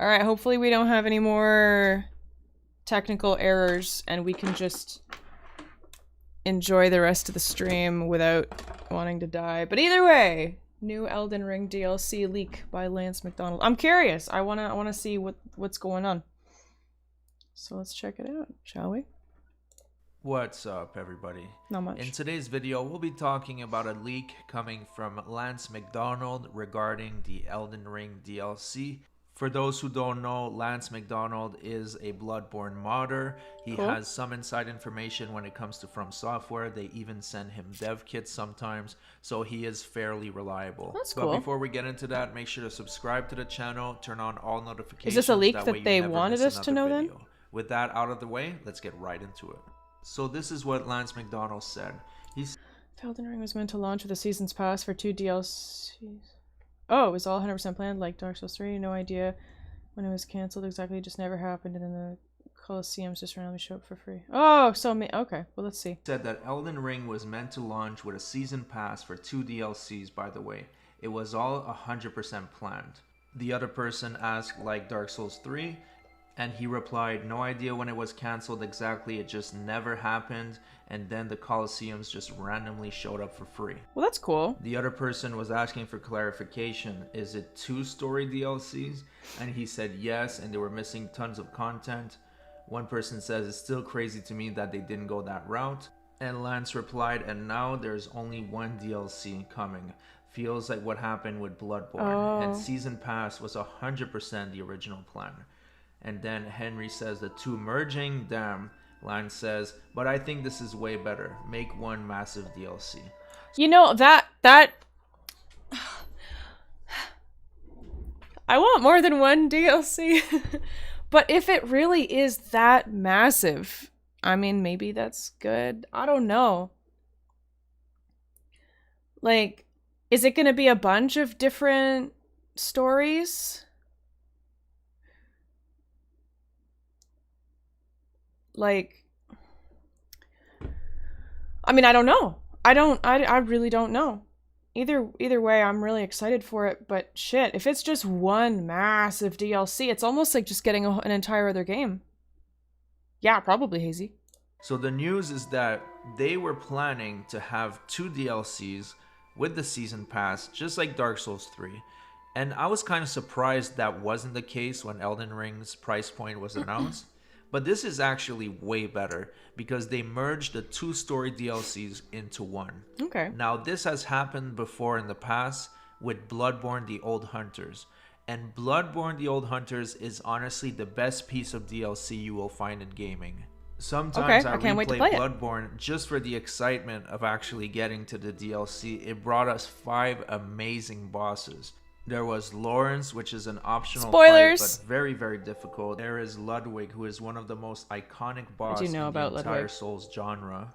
Alright, hopefully we don't have any more technical errors and we can just enjoy the rest of the stream without wanting to die. But either way, new Elden Ring DLC leak by Lance McDonald. I'm curious. I wanna see what's going on. So let's check it out, shall we? What's up, everybody? Not much. In today's video, we'll be talking about a leak coming from Lance McDonald regarding the Elden Ring DLC. For those who don't know, Lance McDonald is a Bloodborne modder. He has some inside information when it comes to From Software. They even send him dev kits sometimes, so he is fairly reliable. That's But cool. before we get into that, make sure to subscribe to the channel, turn on all notifications. Is this a leak that way they you never wanted miss us to another know video. With that out of the way, let's get right into it. So this is what Lance McDonald said. Elden Ring was meant to launch with a season's pass for 2 DLCs. Oh, it was all 100% planned, like Dark Souls 3. No idea when it was cancelled exactly. It just never happened, and then the Colosseums just randomly show up for free. Oh, so okay. Well, let's see. Said that Elden Ring was meant to launch with a season pass for 2 DLCs. By the way, it was all 100% planned. The other person asked, like Dark Souls 3. And he replied, no idea when it was cancelled exactly, it just never happened, and then the Colosseums just randomly showed up for free. Well, that's cool. The other person was asking for clarification, is it 2 story DLCs? And he said yes, and they were missing tons of content. One person says it's still crazy to me that they didn't go that route. And Lance replied, and now there's only 1 DLC coming. Feels like what happened with Bloodborne, and Season Pass was 100% the original plan. And then Henry says the 2 merging, damn. Lance says, but I think this is way better. Make 1 massive DLC. You know, that I want more than 1 DLC. But if it really is that massive, I mean, maybe that's good. I don't know. Like, is it gonna be a bunch of different stories? Like, I mean, I don't know. I really don't know. Either way, I'm really excited for it, but shit, if it's just 1 massive DLC, it's almost like just getting an entire other game. Yeah, probably, Hazy. So the news is that they were planning to have 2 DLCs with the season pass, just like Dark Souls 3. And I was kind of surprised that wasn't the case when Elden Ring's price point was announced. But this is actually way better because they merged the 2 story DLCs into 1. Okay. Now this has happened before in the past with Bloodborne: The Old Hunters. And Bloodborne: The Old Hunters is honestly the best piece of DLC you will find in gaming. Sometimes I can't wait to replay play Bloodborne just for the excitement of actually getting to the DLC. It brought us 5 amazing bosses. There was Lawrence, which is an optional fight, but very, very difficult. There is Ludwig, who is one of the most iconic bosses in the entire Souls genre.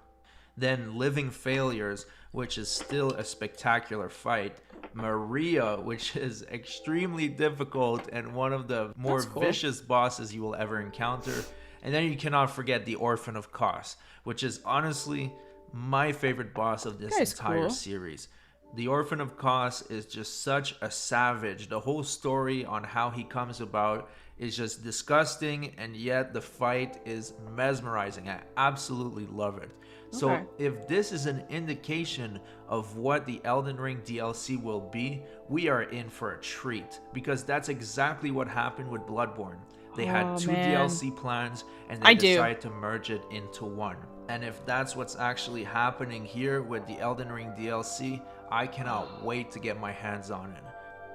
Then Living Failures, which is still a spectacular fight. Maria, which is extremely difficult and one of the more vicious bosses you will ever encounter. And then you cannot forget the Orphan of Kos, which is honestly my favorite boss of this entire series. The Orphan of Kos is just such a savage. The whole story on how he comes about is just disgusting, and yet the fight is mesmerizing. I absolutely love it. So if this is an indication of what the Elden Ring DLC will be, we are in for a treat, because that's exactly what happened with Bloodborne. They had 2 DLC plans, and they decided to merge it into 1. And if that's what's actually happening here with the Elden Ring DLC, I cannot wait to get my hands on it.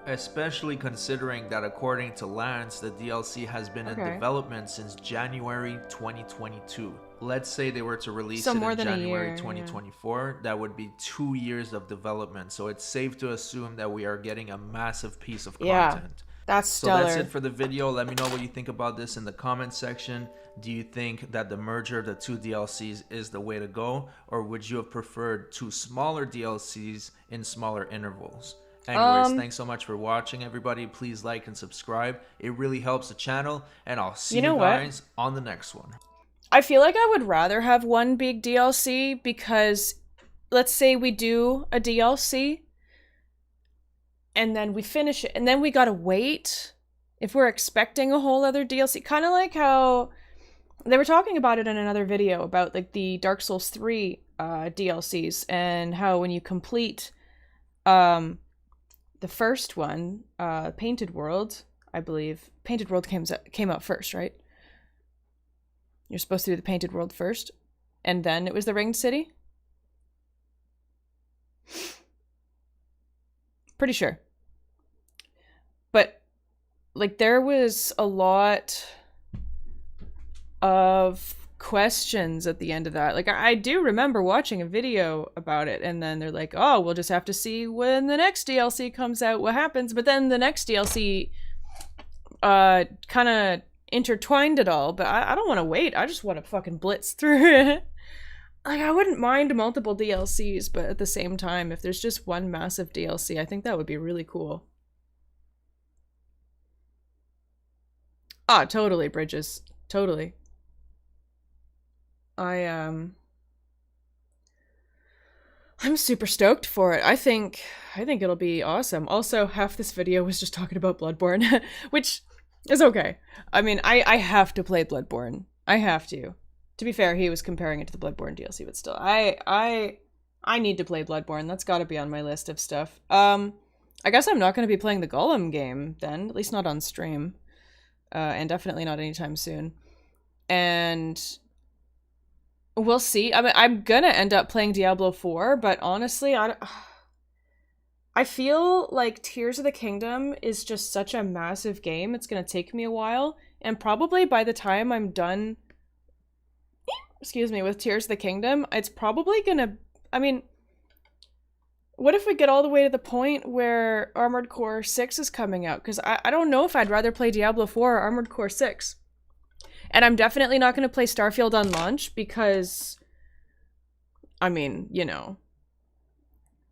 Especially considering that according to Lance, the DLC has been in development since January 2022. Let's say they were to release it in January 2024, that would be 2 years of development. So it's safe to assume that we are getting a massive piece of content. That's stellar. So that's it for the video. Let me know what you think about this in the comment section. Do you think that the merger of the 2 DLCs is the way to go? Or would you have preferred 2 smaller DLCs in smaller intervals? Anyways, thanks so much for watching, everybody. Please like and subscribe. It really helps the channel. And I'll see you guys on the next one. I feel like I would rather have 1 big DLC, because let's say we do a DLC and then we finish it, and then we gotta wait if we're expecting a whole other DLC, kind of like how they were talking about it in another video about like the Dark Souls 3 DLCs, and how when you complete the first one, Painted World, I believe. Painted World came out first, right? You're supposed to do the Painted World first, and then it was the Ringed City? Pretty sure. But, like, there was a lot of questions at the end of that. Like, I do remember watching a video about it, and then they're like, oh, we'll just have to see when the next DLC comes out what happens. But then the next DLC kind of intertwined it all. But I don't want to wait. I just want to fucking blitz through it. Like, I wouldn't mind multiple DLCs, but at the same time, if there's just one massive DLC, I think that would be really cool. Ah, totally, Bridges. Totally. I'm super stoked for it. I think it'll be awesome. Also, half this video was just talking about Bloodborne, which is okay. I mean, I have to play Bloodborne. I have to. To be fair, he was comparing it to the Bloodborne DLC, but still, I need to play Bloodborne. That's got to be on my list of stuff. I guess I'm not going to be playing the Golem game then, at least not on stream, and definitely not anytime soon. And we'll see. I mean, I'm gonna end up playing Diablo 4, but honestly, I feel like Tears of the Kingdom is just such a massive game. It's gonna take me a while, and probably by the time I'm done, excuse me, with Tears of the Kingdom, it's probably gonna, I mean, what if we get all the way to the point where Armored Core 6 is coming out? Because I don't know if I'd rather play Diablo 4 or Armored Core 6. And I'm definitely not going to play Starfield on launch because, I mean, you know,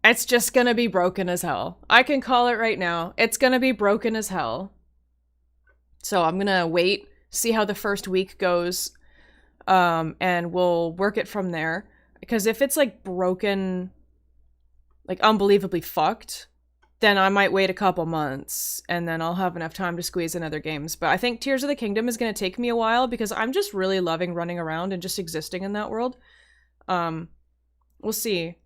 it's just going to be broken as hell. I can call it right now. It's going to be broken as hell. So I'm going to wait, see how the first week goes, and we'll work it from there. Because if it's, like, broken, like, unbelievably fucked, then I might wait a couple months, and then I'll have enough time to squeeze in other games. But I think Tears of the Kingdom is going to take me a while, because I'm just really loving running around and just existing in that world. We'll see.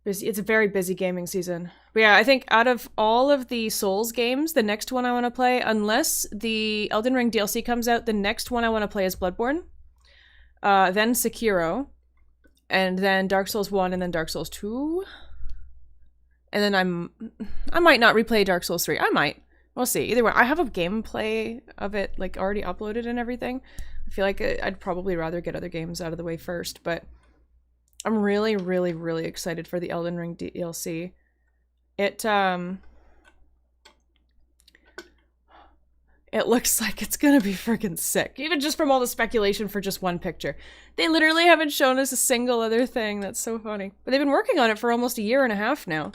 It's a very busy gaming season. But yeah, I think out of all of the Souls games, the next one I want to play, unless the Elden Ring DLC comes out, the next one I want to play is Bloodborne. Then Sekiro. And then Dark Souls 1, and then Dark Souls 2. And then I might not replay Dark Souls 3. I might. We'll see. Either way, I have a gameplay of it, like, already uploaded and everything. I feel like I'd probably rather get other games out of the way first, but I'm really, really, really excited for the Elden Ring DLC. It looks like it's gonna be freaking sick. Even just from all the speculation for just one picture. They literally haven't shown us a single other thing. That's so funny. But they've been working on it for almost a year and a half now.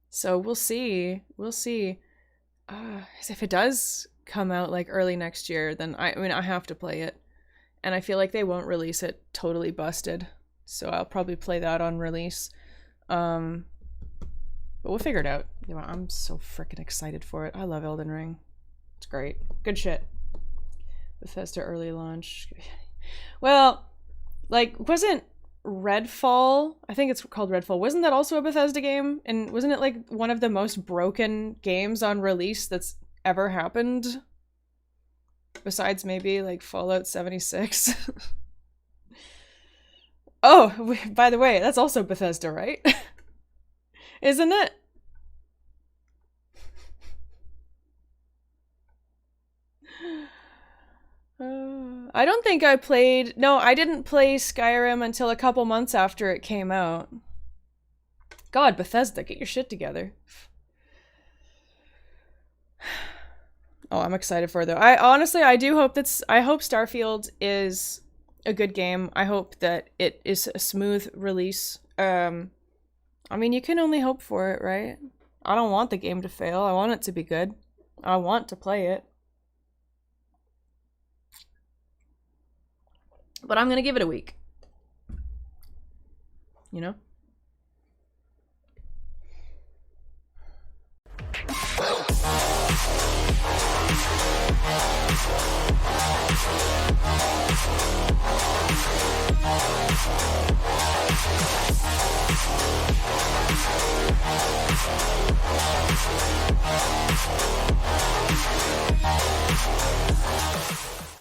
So we'll see. We'll see. If it does come out like early next year, then I have to play it. And I feel like they won't release it totally busted. So I'll probably play that on release. But we'll figure it out. I'm so freaking excited for it. I love Elden Ring. It's great. Good shit. Bethesda early launch. Well, like, wasn't Redfall, I think it's called Redfall, wasn't that also a Bethesda game? And wasn't it like one of the most broken games on release that's ever happened? Besides maybe like Fallout 76. Oh, by the way, that's also Bethesda, right? Isn't it? I don't think I played... No, I didn't play Skyrim until a couple months after it came out. God, Bethesda, get your shit together. Oh, I'm excited for it, though. I do hope I hope Starfield is a good game. I hope that it is a smooth release. I mean, you can only hope for it, right? I don't want the game to fail. I want it to be good. I want to play it. But I'm gonna give it a week. You know?